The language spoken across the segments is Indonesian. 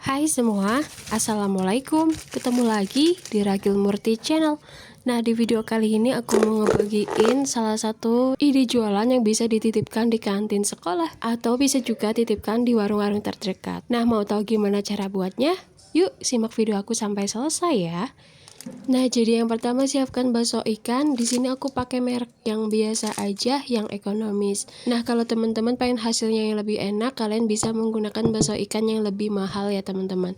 Hai semua, Assalamualaikum. Ketemu lagi di Ragil Murti Channel. Nah, di video kali ini aku mau ngebagiin salah satu ide jualan yang bisa dititipkan di kantin sekolah atau bisa juga titipkan di warung-warung terdekat. Nah, mau tahu gimana cara buatnya? Yuk, simak video aku sampai selesai ya. Nah, jadi yang pertama siapkan bakso ikan. Di sini aku pakai merek yang biasa aja, yang ekonomis. Nah, kalau teman-teman pengen hasilnya yang lebih enak, kalian bisa menggunakan bakso ikan yang lebih mahal ya teman-teman.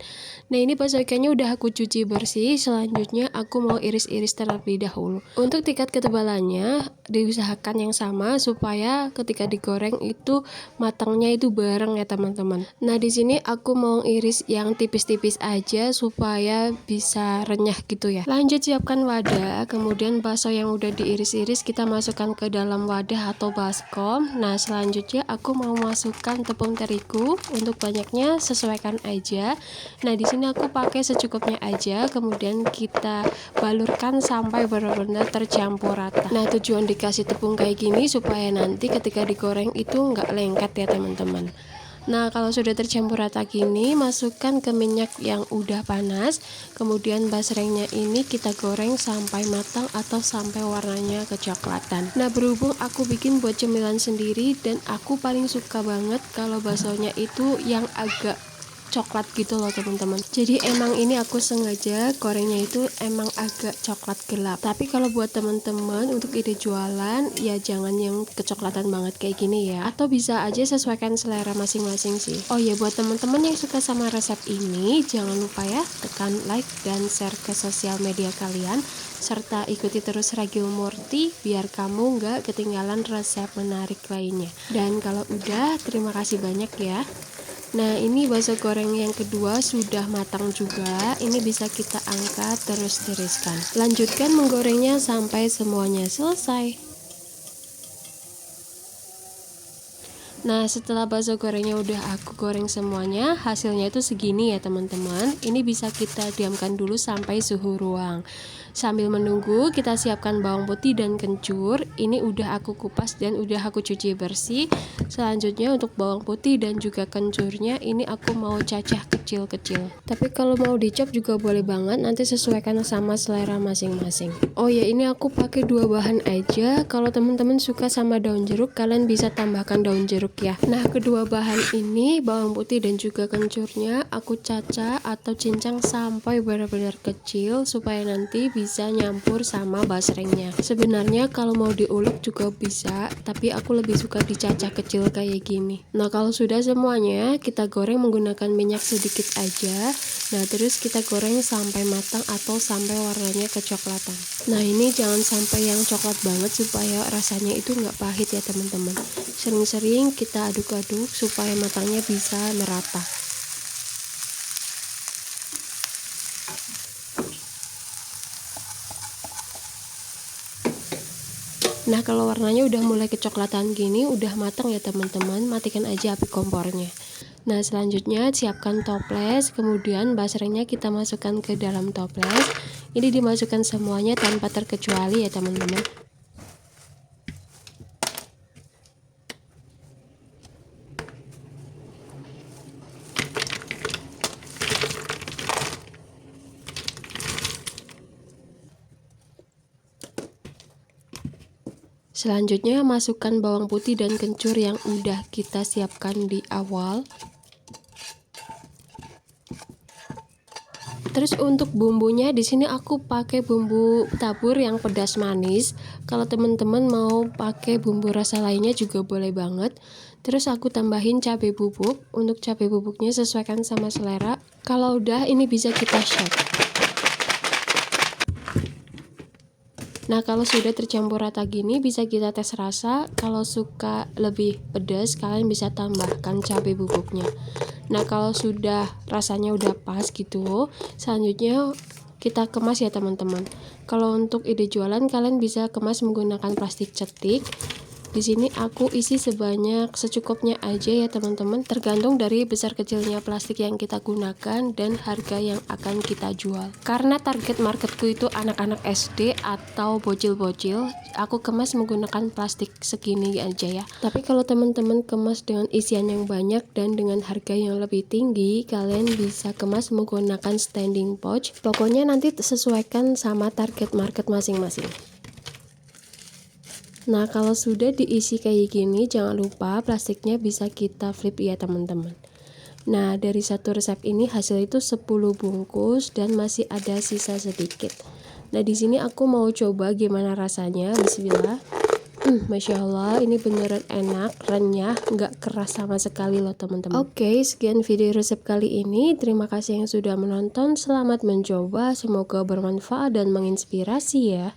Nah, ini bakso ikannya udah aku cuci bersih. Selanjutnya aku mau iris-iris terlebih dahulu. Untuk tingkat ketebalannya diusahakan yang sama supaya ketika digoreng itu matangnya itu bareng ya teman-teman. Nah, di sini aku mau iris yang tipis-tipis aja supaya bisa renyah gitu ya. Lanjut siapkan wadah, kemudian bakso yang udah diiris-iris kita masukkan ke dalam wadah atau baskom. Nah, selanjutnya aku mau masukkan tepung terigu. Untuk banyaknya sesuaikan aja. Nah, di sini aku pakai secukupnya aja, kemudian kita balurkan sampai benar-benar tercampur rata. Nah, tujuan dikasih tepung kayak gini supaya nanti ketika digoreng itu nggak lengket ya teman-teman. Nah, kalau sudah tercampur rata gini, masukkan ke minyak yang udah panas. Kemudian basrengnya ini kita goreng sampai matang atau sampai warnanya kecoklatan. Nah, berhubung aku bikin buat cemilan sendiri dan aku paling suka banget kalau baksonya itu yang agak coklat gitu loh teman-teman. Jadi emang ini aku sengaja gorengnya itu emang agak coklat gelap. Tapi kalau buat teman-teman untuk ide jualan ya jangan yang kecoklatan banget kayak gini ya. Atau bisa aja sesuaikan selera masing-masing sih. Oh ya, buat teman-teman yang suka sama resep ini jangan lupa ya tekan like dan share ke sosial media kalian, serta ikuti terus Ragil Murti biar kamu nggak ketinggalan resep menarik lainnya. Dan kalau udah, terima kasih banyak ya. Nah, ini bakso goreng yang kedua sudah matang juga. Ini bisa kita angkat terus tiriskan. Lanjutkan menggorengnya sampai semuanya selesai. Nah, setelah bakso gorengnya udah aku goreng semuanya, hasilnya itu segini ya teman-teman. Ini bisa kita diamkan dulu sampai suhu ruang. Sambil menunggu, kita siapkan bawang putih dan kencur. Ini udah aku kupas dan udah aku cuci bersih. Selanjutnya untuk bawang putih dan juga kencurnya ini aku mau cacah kecil-kecil. Tapi kalau mau dicop juga boleh banget, nanti sesuaikan sama selera masing-masing. Oh ya, ini aku pakai 2 bahan aja. Kalau teman-teman suka sama daun jeruk, kalian bisa tambahkan daun jeruk ya. Nah, kedua bahan ini, bawang putih dan juga kencurnya aku cacah atau cincang sampai benar-benar kecil supaya nanti bisa nyampur sama basrengnya. Sebenarnya kalau mau diulek juga bisa, tapi aku lebih suka dicacah kecil kayak gini. Nah, kalau sudah semuanya, kita goreng menggunakan minyak sedikit aja. Nah, terus kita goreng sampai matang atau sampai warnanya kecoklatan. Nah, ini jangan sampai yang coklat banget supaya rasanya itu nggak pahit ya teman-teman. Sering-sering kita aduk-aduk supaya matangnya bisa merata. Nah, kalau warnanya udah mulai kecoklatan gini, udah matang ya teman-teman, matikan aja api kompornya. Nah, selanjutnya siapkan toples, kemudian basrengnya kita masukkan ke dalam toples. Ini dimasukkan semuanya tanpa terkecuali ya teman-teman. Selanjutnya masukkan bawang putih dan kencur yang udah kita siapkan di awal. Terus untuk bumbunya di sini aku pakai bumbu tabur yang pedas manis. Kalau teman-teman mau pakai bumbu rasa lainnya juga boleh banget. Terus aku tambahin cabai bubuk. Untuk cabai bubuknya sesuaikan sama selera. Kalau udah ini bisa kita shake. Nah, kalau sudah tercampur rata gini bisa kita tes rasa. Kalau suka lebih pedas, kalian bisa tambahkan cabai bubuknya. Nah, kalau sudah rasanya udah pas gitu, selanjutnya kita kemas ya teman-teman. Kalau untuk ide jualan, kalian bisa kemas menggunakan plastik cetik. Di sini aku isi sebanyak secukupnya aja ya teman-teman, tergantung dari besar kecilnya plastik yang kita gunakan dan harga yang akan kita jual. Karena target marketku itu anak-anak SD atau bocil-bocil, aku kemas menggunakan plastik segini aja ya. Tapi kalau teman-teman kemas dengan isian yang banyak dan dengan harga yang lebih tinggi, kalian bisa kemas menggunakan standing pouch. Pokoknya nanti sesuaikan sama target market masing-masing. Nah, kalau sudah diisi kayak gini, jangan lupa plastiknya bisa kita flip ya teman-teman. Nah, dari satu resep ini hasil itu 10 bungkus dan masih ada sisa sedikit. Nah, di sini aku mau coba gimana rasanya. Bismillah. Masya Allah, ini beneran enak, renyah, nggak keras sama sekali loh teman-teman. Oke, sekian video resep kali ini. Terima kasih yang sudah menonton. Selamat mencoba, semoga bermanfaat dan menginspirasi ya.